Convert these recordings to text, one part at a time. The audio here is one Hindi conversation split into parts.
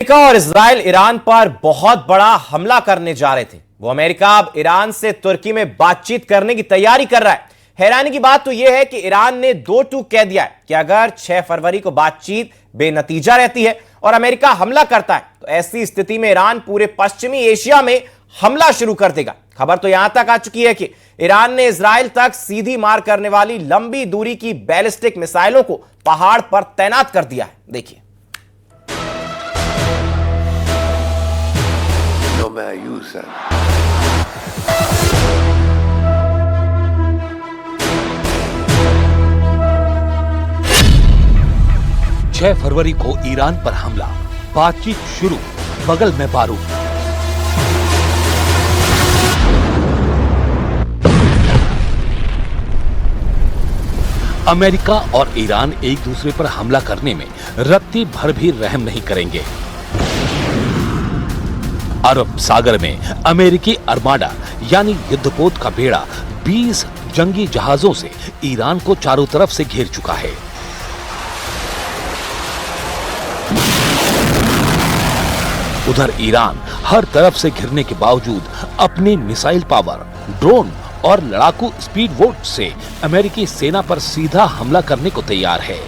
अमेरिका और इजराइल ईरान पर बहुत बड़ा हमला करने जा रहे थे। वो अमेरिका अब ईरान से तुर्की में बातचीत करने की तैयारी कर रहा है। हैरानी की बात तो यह है कि ईरान ने 2-2 कह दिया है कि अगर 6 फरवरी को बातचीत बेनतीजा रहती है और अमेरिका हमला करता है तो ऐसी स्थिति में ईरान पूरे पश्चिमी एशिया में हमला शुरू कर देगा। खबर तो यहां तक आ चुकी है कि ईरान ने इजराइल तक सीधी मार करने वाली लंबी दूरी की बैलिस्टिक मिसाइलों को पहाड़ पर तैनात कर दिया है। देखिए, Mayusa. 6 फरवरी को ईरान पर हमला, बातचीत शुरू, बगल में बारूद। अमेरिका और ईरान एक दूसरे पर हमला करने में रत्ती भर भी रहम नहीं करेंगे। अरब सागर में अमेरिकी अर्माडा यानी युद्धपोत का बेड़ा 20 जंगी जहाजों से ईरान को चारों तरफ से घेर चुका है। उधर ईरान हर तरफ से घिरने के बावजूद अपनी मिसाइल पावर, ड्रोन और लड़ाकू स्पीड बोट से अमेरिकी सेना पर सीधा हमला करने को तैयार है।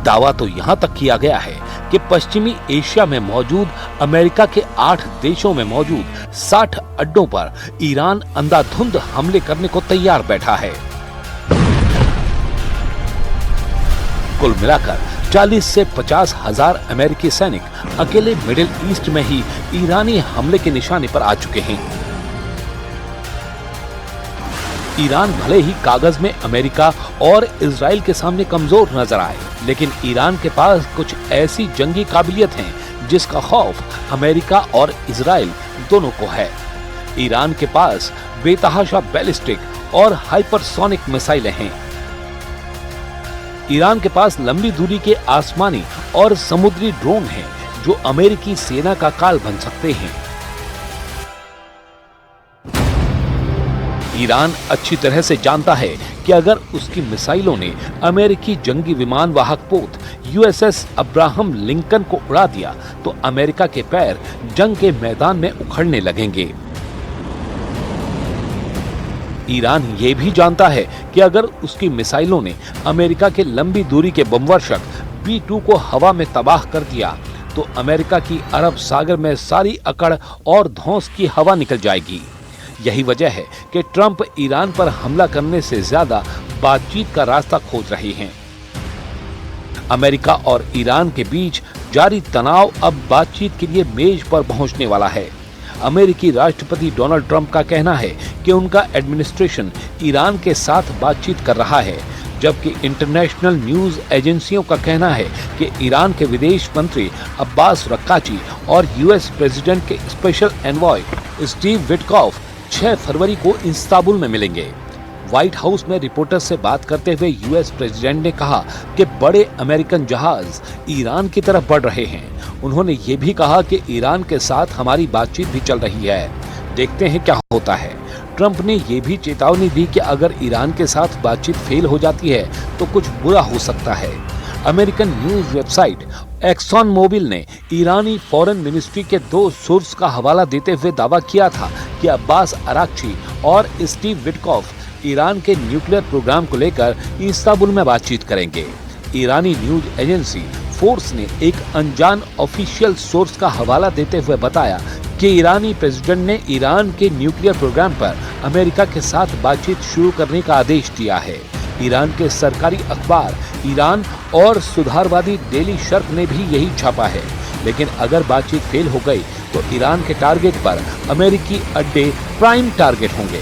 दावा तो यहां तक किया गया है कि पश्चिमी एशिया में मौजूद अमेरिका के 8 देशों में मौजूद 60 अड्डों पर ईरान अंधाधुंध हमले करने को तैयार बैठा है। कुल मिलाकर 40 से 50 हजार अमेरिकी सैनिक अकेले मिडिल ईस्ट में ही ईरानी हमले के निशाने पर आ चुके हैं। ईरान भले ही कागज में अमेरिका और इजराइल के सामने कमजोर नजर आए, लेकिन ईरान के पास कुछ ऐसी जंगी काबिलियत हैं जिसका खौफ अमेरिका और इजराइल दोनों को है। ईरान के पास बेतहाशा बैलिस्टिक और हाइपरसोनिक मिसाइलें हैं। ईरान के पास लंबी दूरी के आसमानी और समुद्री ड्रोन हैं जो अमेरिकी सेना का काल बन सकते हैं। ईरान अच्छी तरह से जानता है कि अगर उसकी मिसाइलों ने अमेरिकी जंगी विमान वाहक पोत यूएसएस अब्राहम लिंकन को उड़ा दिया तो अमेरिका के पैर जंग के मैदान में उखड़ने लगेंगे। ईरान ये भी जानता है कि अगर उसकी मिसाइलों ने अमेरिका के लंबी दूरी के बमवर्षक B-2 को हवा में तबाह कर दिया तो अमेरिका की अरब सागर में सारी अकड़ और धौंस की हवा निकल जाएगी। यही वजह है कि ट्रंप ईरान पर हमला करने से ज्यादा बातचीत का रास्ता खोज रहे हैं। अमेरिका और ईरान के बीच जारी तनाव अब बातचीत के लिए मेज पर पहुंचने वाला है। अमेरिकी राष्ट्रपति डोनाल्ड ट्रंप का कहना है कि उनका एडमिनिस्ट्रेशन ईरान के साथ बातचीत कर रहा है, जबकि इंटरनेशनल न्यूज एजेंसियों का कहना है कि ईरान के विदेश मंत्री अब्बास रक्काची और यूएस प्रेसिडेंट के स्पेशल एनवॉय स्टीव विटकॉफ 6 फरवरी को इस्तांबुल में मिलेंगे। व्हाइट हाउस में रिपोर्टर से बात करते हुए यूएस प्रेसिडेंट ने कहा कि बड़े अमेरिकन जहाज ईरान की तरफ बढ़ रहे हैं। उन्होंने ये भी कहा कि ईरान के साथ हमारी बातचीत भी चल रही है, देखते हैं क्या होता है। ट्रंप ने ये भी चेतावनी दी कि अगर ईरान के साथ बातचीत फेल हो जाती है तो कुछ बुरा हो सकता है। American news website Exxon Mobil ने ईरानी फॉरेन मिनिस्ट्री के 2 सोर्स का हवाला देते हुए दावा किया था कि अब्बास अराक्ची और स्टीव विटकॉफ ईरान के न्यूक्लियर प्रोग्राम को लेकर इस्तांबुल में बातचीत करेंगे। ईरानी न्यूज एजेंसी फोर्स ने एक अनजान ऑफिशियल सोर्स का हवाला देते हुए बताया कि ईरानी प्रेसिडेंट ने ईरान के न्यूक्लियर प्रोग्राम पर अमेरिका के साथ बातचीत शुरू करने का आदेश दिया है। ईरान के सरकारी अखबार ईरान और सुधारवादी डेली शर्क ने भी यही छापा है, लेकिन अगर बातचीत फेल हो गई तो ईरान के टारगेट पर अमेरिकी अड्डे प्राइम टारगेट होंगे।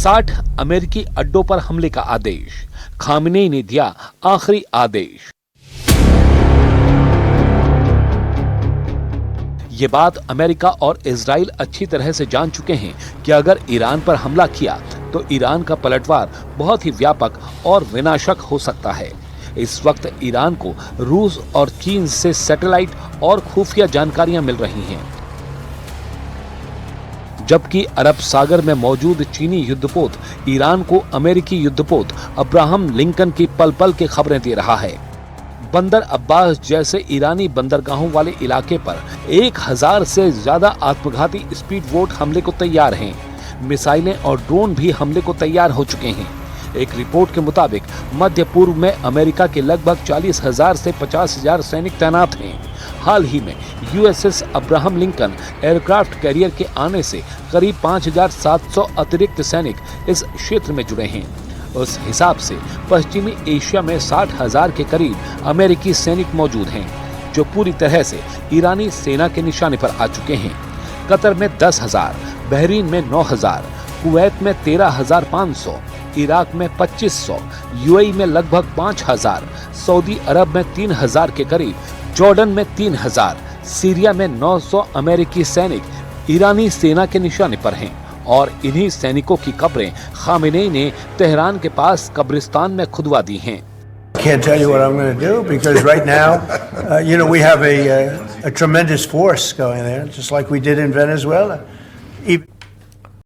60 अमेरिकी अड्डों पर हमले का आदेश, खामेनेई ने दिया आखिरी आदेश। ये बात अमेरिका और इजराइल अच्छी तरह से जान चुके हैं कि अगर ईरान पर हमला किया तो ईरान का पलटवार बहुत ही व्यापक और विनाशक हो सकता है। इस वक्त ईरान को रूस और चीन से सैटेलाइट और खुफिया जानकारियां मिल रही हैं, जबकि अरब सागर में मौजूद चीनी युद्धपोत ईरान को अमेरिकी युद्धपोत अब्राहम लिंकन की पल पल की खबरें दे रहा है। बंदर अब्बास जैसे ईरानी बंदरगाहों वाले इलाके पर 1000 से ज्यादा आत्मघाती स्पीड बोट हमले को तैयार हैं। मिसाइलें और ड्रोन भी हमले को तैयार हो चुके हैं। एक रिपोर्ट के मुताबिक मध्य पूर्व में अमेरिका के लगभग 40,000 से 50,000 सैनिक तैनात हैं। हाल ही में USS Abraham Lincoln aircraft carrier के आने से करीब 5,700 अतिरिक्त सैनिक इस क्षेत्र में जुड़े हैं। उस हिसाब से पश्चिमी एशिया में 60,000 के करीब अमेरिकी सैनिक मौजूद हैं, जो पूरी तरह से ईरानी सेना के निशाने पर आ चुके हैं। कतर में 10,000, बहरीन में 9,000, कुवैत में 13,500, इराक में 2,500, यूएई में लगभग 5,000, सऊदी अरब में 3,000 के करीब, जॉर्डन में 3,000, सीरिया में 900 अमेरिकी सैनिक ईरानी सेना के निशाने पर हैं। और इन्हीं सैनिकों की कब्रें खामेनेई ने तेहरान के पास कब्रिस्तान में खुदवा दी हैं। Can't tell you what I'm going to do because right now, we have a tremendous force going there, just like we did in Venezuela.